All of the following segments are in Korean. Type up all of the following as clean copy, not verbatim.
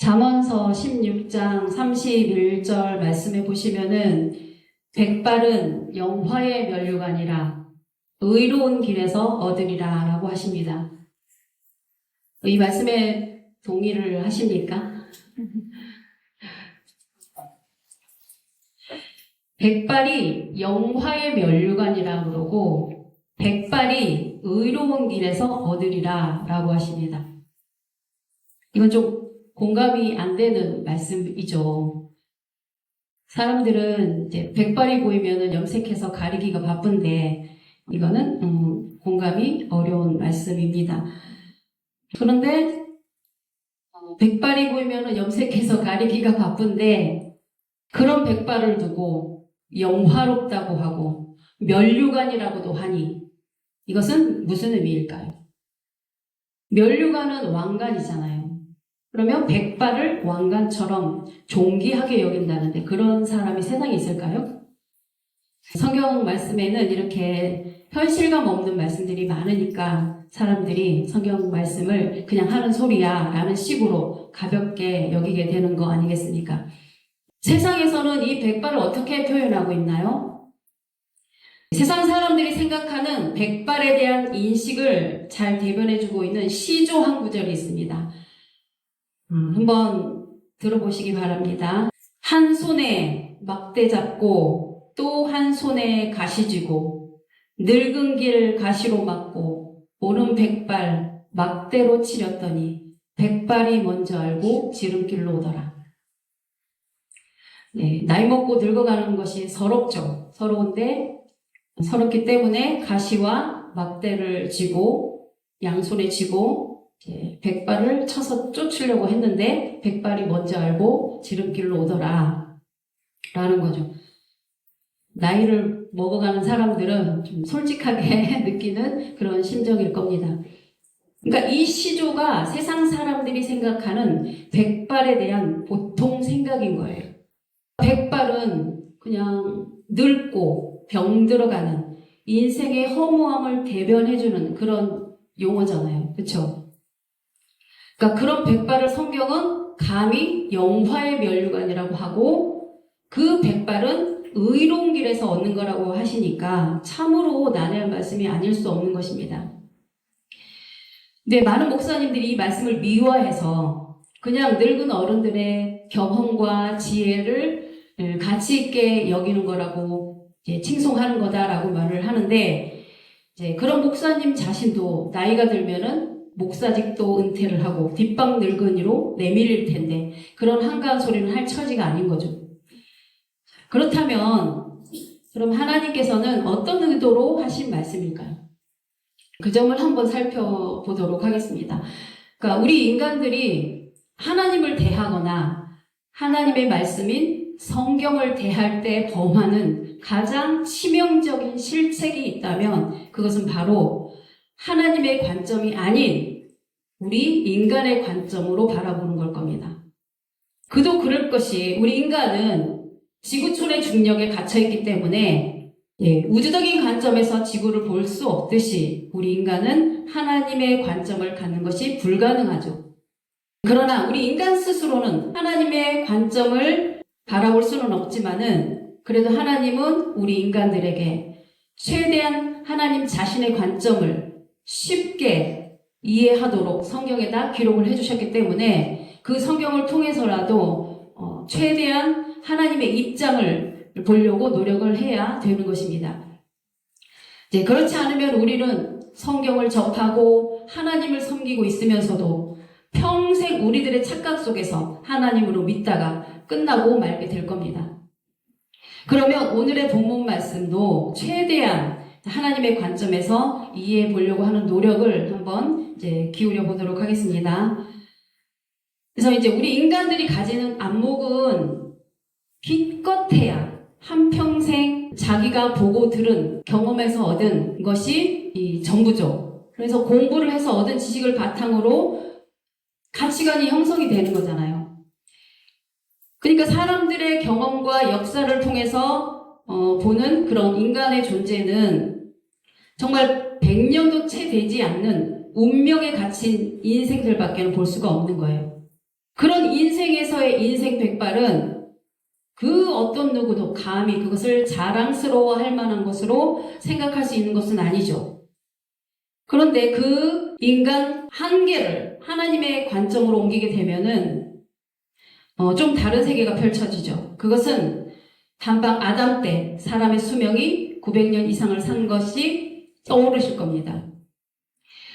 잠언서 16장 31절 말씀에 보시면은 백발은 영화의 면류관이라 의로운 길에서 얻으리라 라고 하십니다. 이 말씀에 동의를 하십니까? 백발이 영화의 면류관이라 그러고 백발이 의로운 길에서 얻으리라 라고 하십니다. 이건 좀 공감이 안 되는 말씀이죠. 사람들은 이제 백발이 보이면 염색해서 가리기가 바쁜데 이거는 공감이 어려운 말씀입니다. 그런데 백발이 보이면 염색해서 가리기가 바쁜데 그런 백발을 두고 영화롭다고 하고 면류관이라고도 하니 이것은 무슨 의미일까요? 면류관은 왕관이잖아요. 그러면 백발을 왕관처럼 존귀하게 여긴다는데 그런 사람이 세상에 있을까요? 성경 말씀에는 이렇게 현실감 없는 말씀들이 많으니까 사람들이 성경 말씀을 그냥 하는 소리야 라는 식으로 가볍게 여기게 되는 거 아니겠습니까? 세상에서는 이 백발을 어떻게 표현하고 있나요? 세상 사람들이 생각하는 백발에 대한 인식을 잘 대변해주고 있는 시조 한 구절이 있습니다. 한번 들어보시기 바랍니다. 한 손에 막대 잡고 또 한 손에 가시 쥐고 늙은 길 가시로 막고 오른 백발 막대로 치렸더니 백발이 먼저 알고 지름길로 오더라. 네, 나이 먹고 늙어가는 것이 서럽죠. 서럽기 때문에 가시와 막대를 쥐고 양손에 쥐고 백발을 쳐서 쫓으려고 했는데 백발이 먼저 알고 지름길로 오더라 라는 거죠. 나이를 먹어가는 사람들은 좀 솔직하게 느끼는 그런 심정일 겁니다. 그러니까 이 시조가 세상 사람들이 생각하는 백발에 대한 보통 생각인 거예요. 백발은 그냥 늙고 병들어가는 인생의 허무함을 대변해주는 그런 용어잖아요. 그렇죠? 그러니까 그런 백발을 성경은 감히 영화의 면류관이라고 하고 그 백발은 의로운 길에서 얻는 거라고 하시니까 참으로 난해한 말씀이 아닐 수 없는 것입니다. 근데 많은 목사님들이 이 말씀을 미화해서 그냥 늙은 어른들의 경험과 지혜를 가치 있게 여기는 거라고 칭송하는 거다라고 말을 하는데 그런 목사님 자신도 나이가 들면은 목사직도 은퇴를 하고 뒷방 늙은이로 내밀릴 텐데 그런 한가한 소리는 할 처지가 아닌 거죠. 그렇다면 그럼 하나님께서는 어떤 의도로 하신 말씀일까요? 그 점을 한번 살펴보도록 하겠습니다. 그러니까 우리 인간들이 하나님을 대하거나 하나님의 말씀인 성경을 대할 때 범하는 가장 치명적인 실책이 있다면 그것은 바로 하나님의 관점이 아닌 우리 인간의 관점으로 바라보는 걸 겁니다. 그도 그럴 것이 우리 인간은 지구촌의 중력에 갇혀있기 때문에 우주적인 관점에서 지구를 볼 수 없듯이 우리 인간은 하나님의 관점을 갖는 것이 불가능하죠. 그러나 우리 인간 스스로는 하나님의 관점을 바라볼 수는 없지만은 그래도 하나님은 우리 인간들에게 최대한 하나님 자신의 관점을 쉽게 이해하도록 성경에다 기록을 해주셨기 때문에 그 성경을 통해서라도 최대한 하나님의 입장을 보려고 노력을 해야 되는 것입니다. 그렇지 않으면 우리는 성경을 접하고 하나님을 섬기고 있으면서도 평생 우리들의 착각 속에서 하나님으로 믿다가 끝나고 말게 될 겁니다. 그러면 오늘의 본문 말씀도 최대한 하나님의 관점에서 이해해 보려고 하는 노력을 한번 기울여 보도록 하겠습니다. 그래서 우리 인간들이 가지는 안목은 기껏해야 한평생 자기가 보고 들은 경험에서 얻은 것이 이 전부죠. 그래서 공부를 해서 얻은 지식을 바탕으로 가치관이 형성이 되는 거잖아요. 그러니까 사람들의 경험과 역사를 통해서 보는 그런 인간의 존재는 정말 100년도 채 되지 않는 운명에 갇힌 인생들밖에 볼 수가 없는 거예요. 그런 인생에서의 인생 백발은 그 어떤 누구도 감히 그것을 자랑스러워할 만한 것으로 생각할 수 있는 것은 아니죠. 그런데 그 인간 한계를 하나님의 관점으로 옮기게 되면은 좀 다른 세계가 펼쳐지죠. 그것은 단방 아담 때 사람의 수명이 900년 이상을 산 것이 떠오르실 겁니다.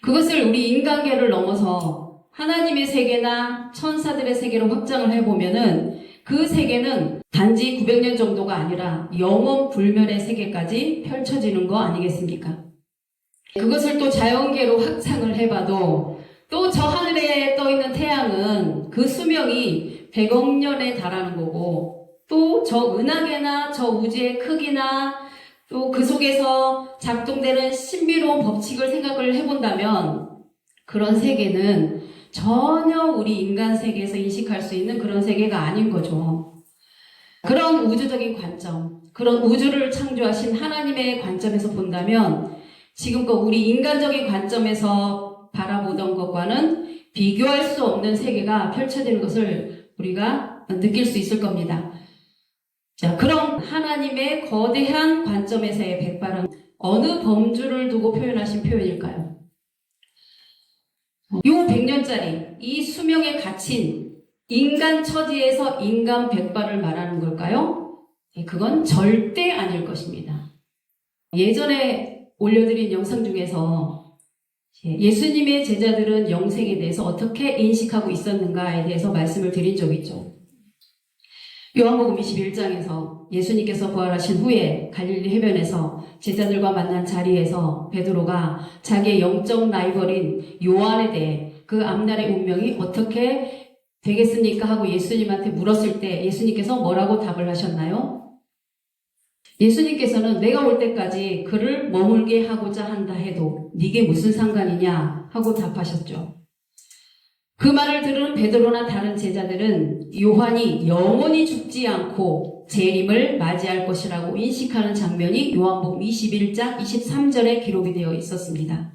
그것을 우리 인간계를 넘어서 하나님의 세계나 천사들의 세계로 확장을 해보면은 그 세계는 단지 900년 정도가 아니라 영원 불멸의 세계까지 펼쳐지는 거 아니겠습니까? 그것을 또 자연계로 확장을 해봐도 또 저 하늘에 떠있는 태양은 그 수명이 100억 년에 달하는 거고 또 저 은하계나 저 우주의 크기나 또 그 속에서 작동되는 신비로운 법칙을 생각을 해본다면 그런 세계는 전혀 우리 인간 세계에서 인식할 수 있는 그런 세계가 아닌 거죠. 그런 우주적인 관점, 그런 우주를 창조하신 하나님의 관점에서 본다면 지금껏 우리 인간적인 관점에서 바라보던 것과는 비교할 수 없는 세계가 펼쳐지는 것을 우리가 느낄 수 있을 겁니다. 자, 그럼 하나님의 거대한 관점에서의 백발은 어느 범주를 두고 표현하신 표현일까요? 요 100년짜리 이 수명에 갇힌 인간 처지에서 인간 백발을 말하는 걸까요? 그건 절대 아닐 것입니다. 예전에 올려드린 영상 중에서 예수님의 제자들은 영생에 대해서 어떻게 인식하고 있었는가에 대해서 말씀을 드린 적이 있죠. 요한복음 21장에서 예수님께서 부활하신 후에 갈릴리 해변에서 제자들과 만난 자리에서 베드로가 자기의 영적 라이벌인 요한에 대해 그 앞날의 운명이 어떻게 되겠습니까? 하고 예수님한테 물었을 때 예수님께서 뭐라고 답을 하셨나요? 예수님께서는 내가 올 때까지 그를 머물게 하고자 한다 해도 네게 무슨 상관이냐 하고 답하셨죠. 그 말을 들은 베드로나 다른 제자들은 요한이 영원히 죽지 않고 재림을 맞이할 것이라고 인식하는 장면이 요한복음 21장 23절에 기록이 되어 있었습니다.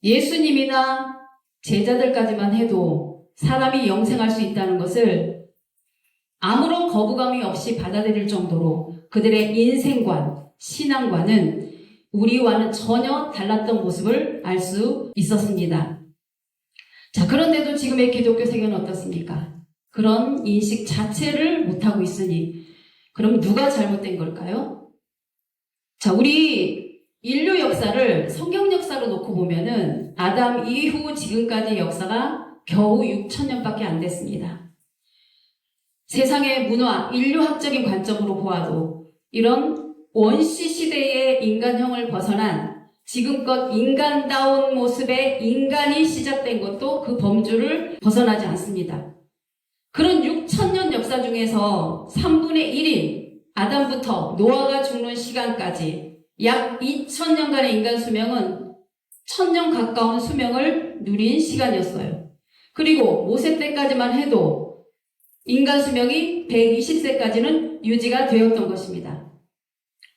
예수님이나 제자들까지만 해도 사람이 영생할 수 있다는 것을 아무런 거부감이 없이 받아들일 정도로 그들의 인생관, 신앙관은 우리와는 전혀 달랐던 모습을 알 수 있었습니다. 자, 그런데도 지금의 기독교 세계는 어떻습니까? 그런 인식 자체를 못하고 있으니 그럼 누가 잘못된 걸까요? 자, 우리 인류 역사를 성경 역사로 놓고 보면은 아담 이후 지금까지의 역사가 겨우 6,000년밖에 안 됐습니다. 세상의 문화, 인류학적인 관점으로 보아도 이런 원시 시대의 인간형을 벗어난 지금껏 인간다운 모습의 인간이 시작된 것도 그 범주를 벗어나지 않습니다. 그런 6,000년 역사 중에서 3분의 1인 아담부터 노아가 죽는 시간까지 약 2,000년간의 인간 수명은 1,000년 가까운 수명을 누린 시간이었어요. 그리고 모세 때까지만 해도 인간 수명이 120세까지는 유지가 되었던 것입니다.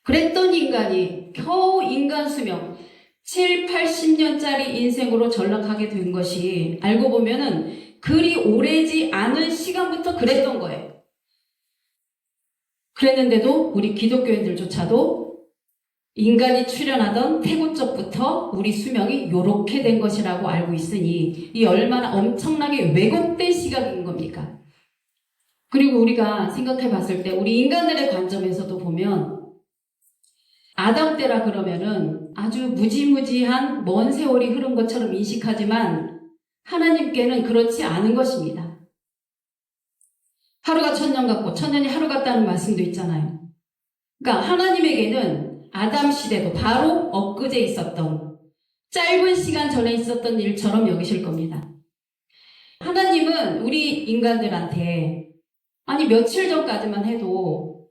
그랬던 인간이 겨우 인간 수명 7, 80년짜리 인생으로 전락하게 된 것이 알고 보면은 그리 오래지 않은 시간부터 그랬던 거예요. 그랬는데도 우리 기독교인들조차도 인간이 출현하던 태고적부터 우리 수명이 요렇게 된 것이라고 알고 있으니 이 얼마나 엄청나게 왜곡된 시각인 겁니까? 그리고 우리가 생각해 봤을 때 우리 인간들의 관점에서도 보면 아담 때라 그러면은 아주 무지무지한 먼 세월이 흐른 것처럼 인식하지만 하나님께는 그렇지 않은 것입니다. 하루가 1,000년 같고 1,000년이 하루 같다는 말씀도 있잖아요. 그러니까 하나님에게는 아담 시대도 바로 엊그제 있었던 짧은 시간 전에 있었던 일처럼 여기실 겁니다. 하나님은 우리 인간들한테 아니 며칠 전까지만 해도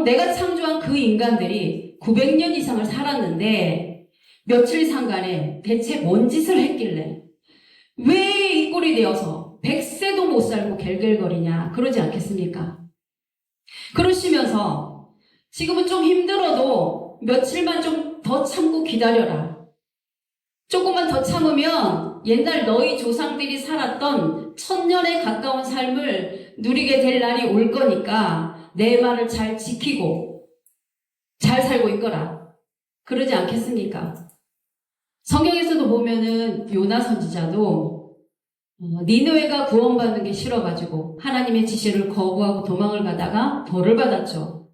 내가 창조한 그 인간들이 900년 이상을 살았는데 며칠 상간에 대체 뭔 짓을 했길래 왜 이 꼴이 되어서 100세도 못 살고 갤갤거리냐 그러지 않겠습니까? 그러시면서 지금은 좀 힘들어도 며칠만 좀 더 참고 기다려라. 조금만 더 참으면 옛날 너희 조상들이 살았던 천년에 가까운 삶을 누리게 될 날이 올 거니까 내 말을 잘 지키고 잘 살고 있거라. 그러지 않겠습니까? 성경에서도 보면은 요나 선지자도 니느웨가 구원받는 게 싫어가지고 하나님의 지시를 거부하고 도망을 가다가 벌을 받았죠.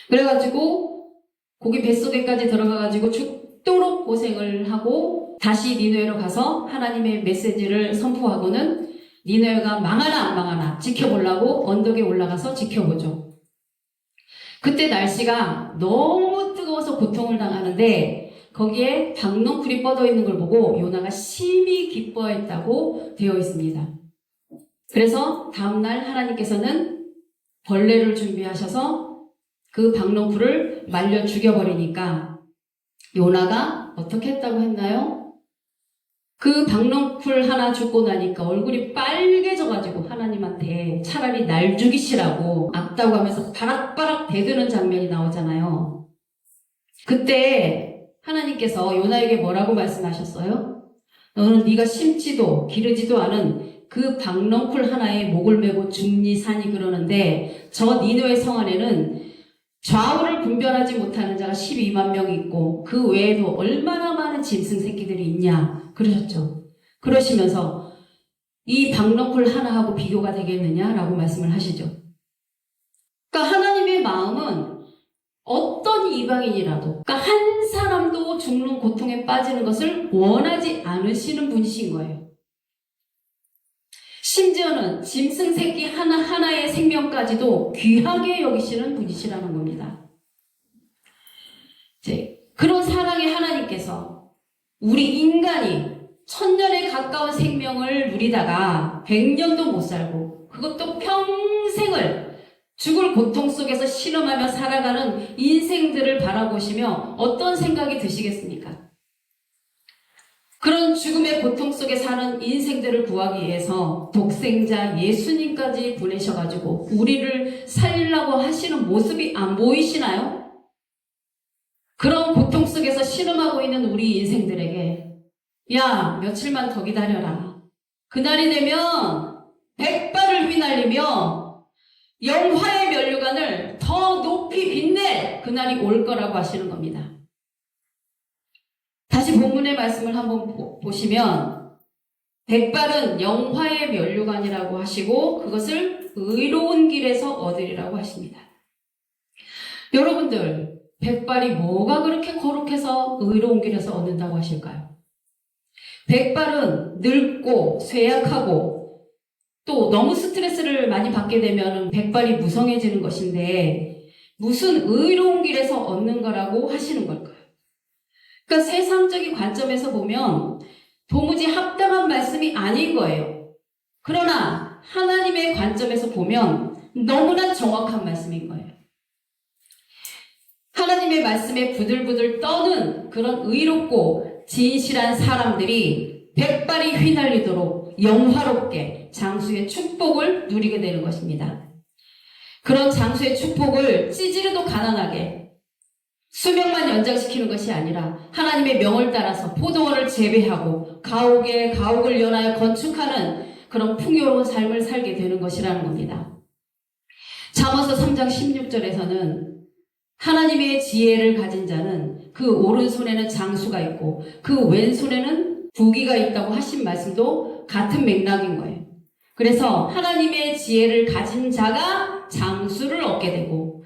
그래가지고 고기 뱃속에까지 들어가가지고 죽도록 고생을 하고 다시 니느웨로 가서 하나님의 메시지를 선포하고는 니느웨가 망하나 안 망하나 지켜보려고 언덕에 올라가서 지켜보죠. 그때 날씨가 너무 뜨거워서 고통을 당하는데 거기에 박넝쿨이 뻗어 있는 걸 보고 요나가 심히 기뻐했다고 되어 있습니다. 그래서 다음날 하나님께서는 벌레를 준비하셔서 그 박넝쿨을 말려 죽여버리니까 요나가 어떻게 했다고 했나요? 그 박넝쿨 하나 죽고 나니까 얼굴이 빨개져가지고 하나님한테 차라리 날 죽이시라고 악다고 하면서 바락바락 대드는 장면이 나오잖아요. 그때 하나님께서 요나에게 뭐라고 말씀하셨어요? 너는 네가 심지도 기르지도 않은 그 박넝쿨 하나에 목을 메고 죽니 사니 그러는데 저 니느웨 성 안에는 좌우를 분별하지 못하는 자가 12만 명이 있고 그 외에도 얼마나 많은 짐승 새끼들이 있냐 그러셨죠. 그러시면서 이 박넝쿨 하나하고 비교가 되겠느냐라고 말씀을 하시죠. 그러니까 하나님의 마음은 어떤 이방인이라도, 그러니까 한 사람도 죽는 고통에 빠지는 것을 원하지 않으시는 분이신 거예요. 심지어는 짐승 새끼 하나하나의 생명까지도 귀하게 여기시는 분이시라는 겁니다. 이제 그런 사랑의 하나님께서 우리 인간이 천년에 가까운 생명을 누리다가 100년도 못 살고 그것도 평생을 죽을 고통 속에서 신음하며 살아가는 인생들을 바라보시며 어떤 생각이 드시겠습니까? 그런 죽음의 고통 속에 사는 인생들을 구하기 위해서 독생자 예수님까지 보내셔가지고 우리를 살리려고 하시는 모습이 안 보이시나요? 그런 고통 속에서 신음하고 있는 우리 인생들에게 야, 며칠만 더 기다려라. 그날이 되면 백발을 휘날리며 영화의 면류관을 더 높이 빛낼 그날이 올 거라고 하시는 겁니다. 다시 본문의 말씀을 한번 보시면 백발은 영화의 면류관이라고 하시고 그것을 의로운 길에서 얻으리라고 하십니다. 여러분들 백발이 뭐가 그렇게 거룩해서 의로운 길에서 얻는다고 하실까요? 백발은 늙고 쇠약하고 또 너무 스트레스를 많이 받게 되면 백발이 무성해지는 것인데 무슨 의로운 길에서 얻는 거라고 하시는 걸까요? 그러니까 세상적인 관점에서 보면 도무지 합당한 말씀이 아닌 거예요. 그러나 하나님의 관점에서 보면 너무나 정확한 말씀인 거예요. 하나님의 말씀에 부들부들 떠는 그런 의롭고 진실한 사람들이 백발이 휘날리도록 영화롭게 장수의 축복을 누리게 되는 것입니다. 그런 장수의 축복을 찌질해도 가난하게 수명만 연장시키는 것이 아니라 하나님의 명을 따라서 포도원을 재배하고 가옥에 가옥을 연하여 건축하는 그런 풍요로운 삶을 살게 되는 것이라는 겁니다. 잠언서 3장 16절에서는 하나님의 지혜를 가진 자는 그 오른손에는 장수가 있고 그 왼손에는 부귀가 있다고 하신 말씀도 같은 맥락인 거예요. 그래서 하나님의 지혜를 가진 자가 장수를 얻게 되고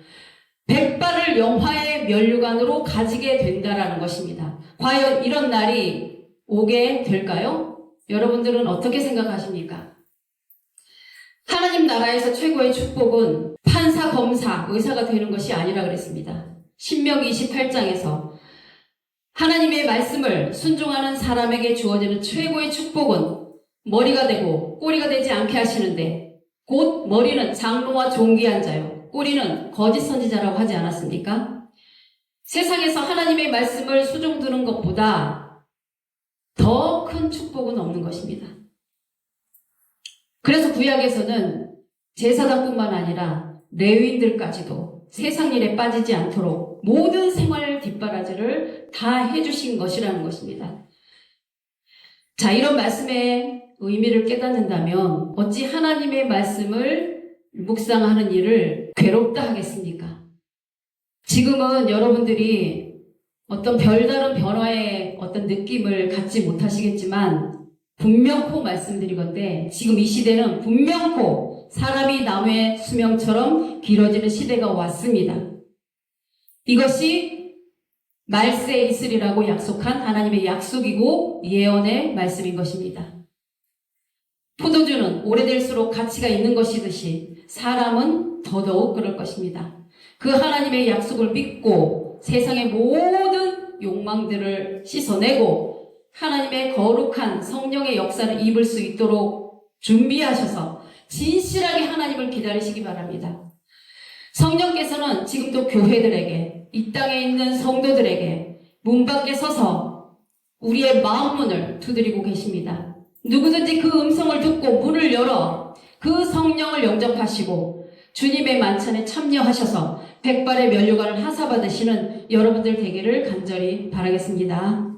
백발을 영화의 면류관으로 가지게 된다라는 것입니다. 과연 이런 날이 오게 될까요? 여러분들은 어떻게 생각하십니까? 하나님 나라에서 최고의 축복은 판사, 검사, 의사가 되는 것이 아니라 그랬습니다. 신명기 28장에서 하나님의 말씀을 순종하는 사람에게 주어지는 최고의 축복은 머리가 되고 꼬리가 되지 않게 하시는데 곧 머리는 장로와 존귀한 자요 꼬리는 거짓 선지자라고 하지 않았습니까? 세상에서 하나님의 말씀을 수종드는 것보다 더 큰 축복은 없는 것입니다. 그래서 구약에서는 제사장뿐만 아니라 레위인들까지도 세상 일에 빠지지 않도록 모든 생활 뒷바라지를 다 해주신 것이라는 것입니다. 자, 이런 말씀에 의미를 깨닫는다면 어찌 하나님의 말씀을 묵상하는 일을 괴롭다 하겠습니까? 지금은 여러분들이 어떤 별다른 변화의 어떤 느낌을 갖지 못하시겠지만 분명코 말씀드리건대 지금 이 시대는 분명코 사람이 나무의 수명처럼 길어지는 시대가 왔습니다. 이것이 말세에 있으리라고 약속한 하나님의 약속이고 예언의 말씀인 것입니다. 포도주는 오래될수록 가치가 있는 것이듯이 사람은 더더욱 그럴 것입니다. 그 하나님의 약속을 믿고 세상의 모든 욕망들을 씻어내고 하나님의 거룩한 성령의 역사를 입을 수 있도록 준비하셔서 진실하게 하나님을 기다리시기 바랍니다. 성령께서는 지금도 교회들에게, 이 땅에 있는 성도들에게 문 밖에 서서 우리의 마음문을 두드리고 계십니다. 누구든지 그 음성을 듣고 문을 열어 그 성령을 영접하시고 주님의 만찬에 참여하셔서 백발의 면류관을 하사받으시는 여러분들 되기를 간절히 바라겠습니다.